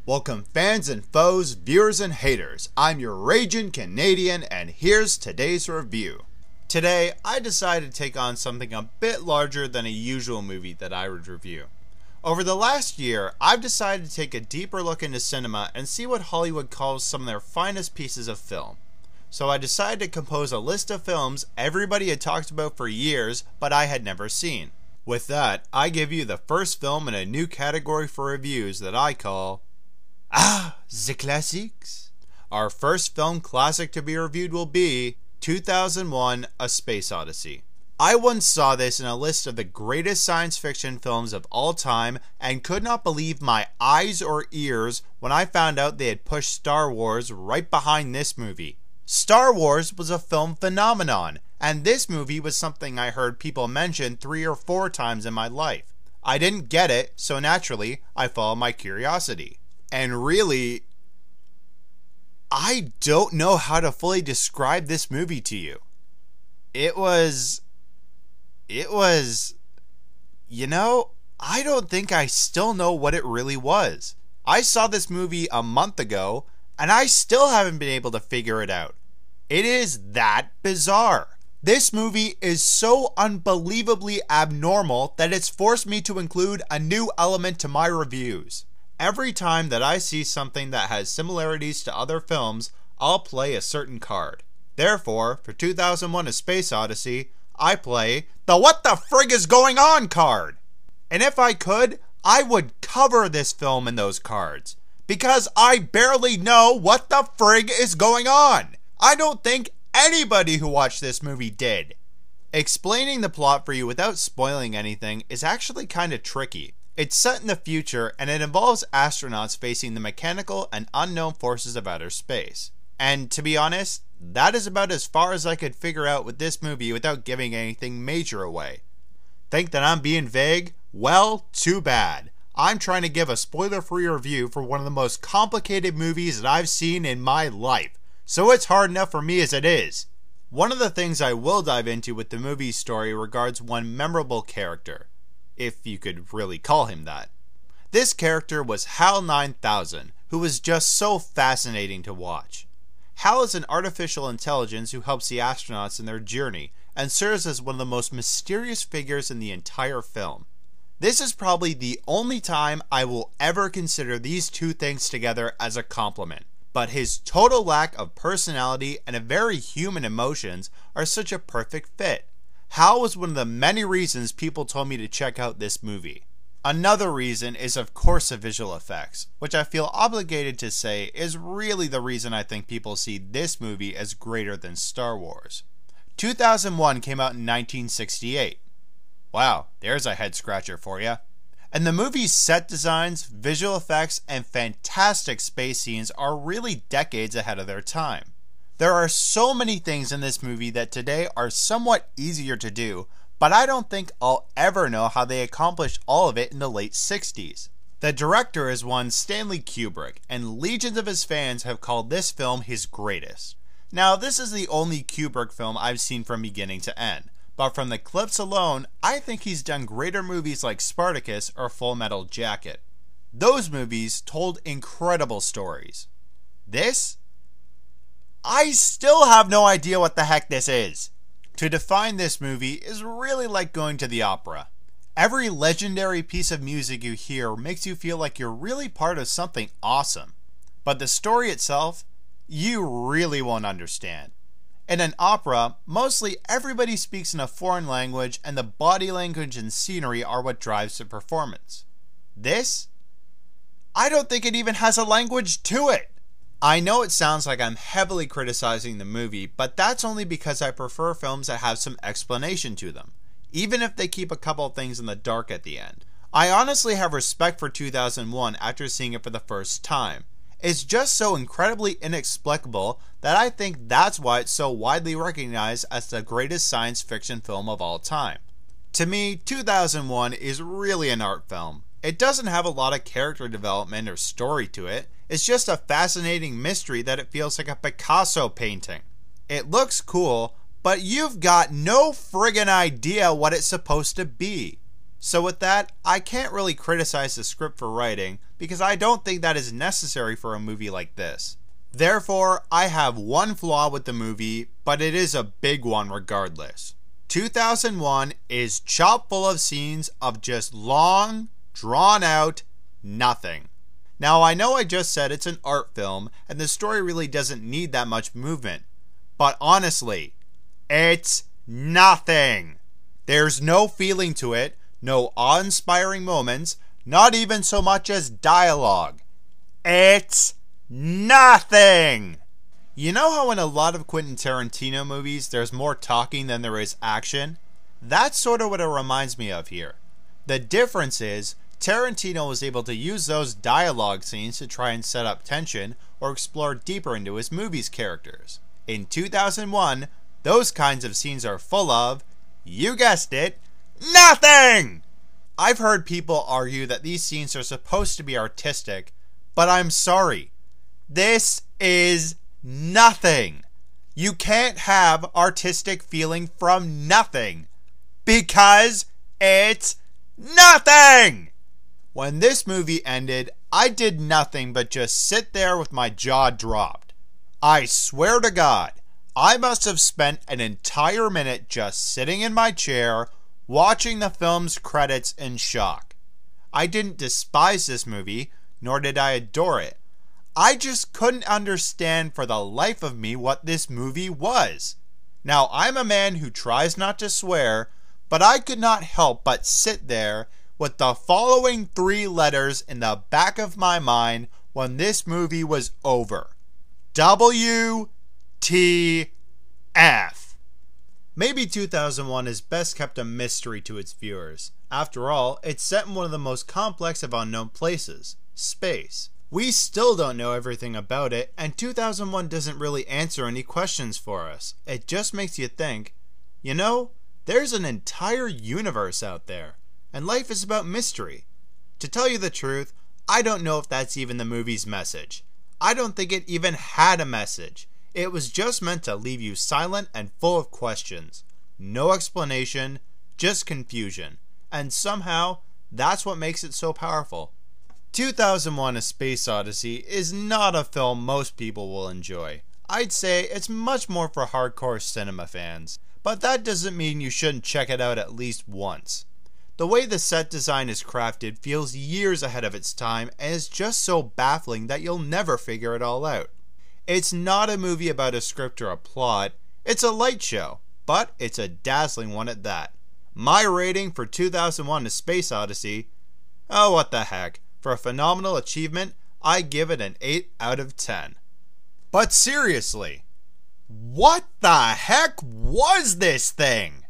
Welcome fans and foes, viewers and haters. I'm your raging Canadian and here's today's review. Today, I decided to take on something a bit larger than a usual movie that I would review. Over the last year, I've decided to take a deeper look into cinema and see what Hollywood calls some of their finest pieces of film. So I decided to compose a list of films everybody had talked about for years, but I had never seen. With that, I give you the first film in a new category for reviews that I call the classics. Our first film classic to be reviewed will be 2001: A Space Odyssey. I once saw this in a list of the greatest science fiction films of all time and could not believe my eyes or ears when I found out they had pushed Star Wars right behind this movie. Star Wars was a film phenomenon, and this movie was something I heard people mention 3 or 4 times in my life. I didn't get it, so naturally, I followed my curiosity. And really, I don't know how to fully describe this movie to you. It was, I don't think I still know what it really was. I saw this movie a month ago, and I still haven't been able to figure it out. It is that bizarre. This movie is so unbelievably abnormal that it's forced me to include a new element to my reviews. Every time that I see something that has similarities to other films, I'll play a certain card. Therefore, for 2001: A Space Odyssey, I play the "What the frig is going on" card. And if I could, I would cover this film in those cards. Because I barely know what the frig is going on. I don't think anybody who watched this movie did. Explaining the plot for you without spoiling anything is actually kind of tricky. It's set in the future, and it involves astronauts facing the mechanical and unknown forces of outer space. And to be honest, that is about as far as I could figure out with this movie without giving anything major away. Think that I'm being vague? Well, too bad. I'm trying to give a spoiler-free review for one of the most complicated movies that I've seen in my life, so it's hard enough for me as it is. One of the things I will dive into with the movie's story regards one memorable character, if you could really call him that. This character was HAL 9000, who was just so fascinating to watch. HAL is an artificial intelligence who helps the astronauts in their journey and serves as one of the most mysterious figures in the entire film. This is probably the only time I will ever consider these two things together as a compliment, but his total lack of personality and a very human emotions are such a perfect fit. HAL was one of the many reasons people told me to check out this movie. Another reason is of course the visual effects, which I feel obligated to say is really the reason I think people see this movie as greater than Star Wars. 2001 came out in 1968. Wow, there's a head scratcher for you. And the movie's set designs, visual effects, and fantastic space scenes are really decades ahead of their time. There are so many things in this movie that today are somewhat easier to do, but I don't think I'll ever know how they accomplished all of it in the late 60s. The director is one Stanley Kubrick, and legions of his fans have called this film his greatest. Now, this is the only Kubrick film I've seen from beginning to end, but from the clips alone, I think he's done greater movies like Spartacus or Full Metal Jacket. Those movies told incredible stories. This? I still have no idea what the heck this is. To define this movie is really like going to the opera. Every legendary piece of music you hear makes you feel like you're really part of something awesome. But the story itself, you really won't understand. In an opera, mostly everybody speaks in a foreign language and the body language and scenery are what drives the performance. This? I don't think it even has a language to it. I know it sounds like I'm heavily criticizing the movie, but that's only because I prefer films that have some explanation to them, even if they keep a couple of things in the dark at the end. I honestly have respect for 2001 after seeing it for the first time. It's just so incredibly inexplicable that I think that's why it's so widely recognized as the greatest science fiction film of all time. To me, 2001 is really an art film. It doesn't have a lot of character development or story to it. It's just a fascinating mystery that it feels like a Picasso painting. It looks cool, but you've got no friggin' idea what it's supposed to be. So with that, I can't really criticize the script for writing because I don't think that is necessary for a movie like this. Therefore, I have one flaw with the movie, but it is a big one regardless. 2001 is chock full of scenes of just long, drawn out nothing. Now, I know I just said it's an art film and the story really doesn't need that much movement, but honestly, it's nothing. There's no feeling to it, no awe-inspiring moments, not even so much as dialogue. It's nothing! You know how in a lot of Quentin Tarantino movies there's more talking than there is action? That's sort of what it reminds me of here. The difference is, Tarantino was able to use those dialogue scenes to try and set up tension or explore deeper into his movie's characters. In 2001, those kinds of scenes are full of, you guessed it, nothing! I've heard people argue that these scenes are supposed to be artistic, but I'm sorry. This is nothing. You can't have artistic feeling from nothing because it's nothing. When this movie ended, I did nothing but just sit there with my jaw dropped. I swear to God, I must have spent an entire minute just sitting in my chair watching the film's credits in shock. I didn't despise this movie, nor did I adore it. I just couldn't understand for the life of me what this movie was. Now, I'm a man who tries not to swear, but I could not help but sit there with the following 3 letters in the back of my mind when this movie was over. WTF. Maybe 2001 is best kept a mystery to its viewers. After all, it's set in one of the most complex of unknown places, space. We still don't know everything about it, and 2001 doesn't really answer any questions for us. It just makes you think, you know, there's an entire universe out there, and life is about mystery. To tell you the truth, I don't know if that's even the movie's message. I don't think it even had a message. It was just meant to leave you silent and full of questions. No explanation, just confusion. And somehow, that's what makes it so powerful. 2001: A Space Odyssey is not a film most people will enjoy. I'd say it's much more for hardcore cinema fans. But that doesn't mean you shouldn't check it out at least once. The way the set design is crafted feels years ahead of its time and is just so baffling that you'll never figure it all out. It's not a movie about a script or a plot, it's a light show, but it's a dazzling one at that. My rating for 2001: A Space Odyssey, oh what the heck, for a phenomenal achievement, I give it an 8 out of 10. But seriously, what the heck was this thing?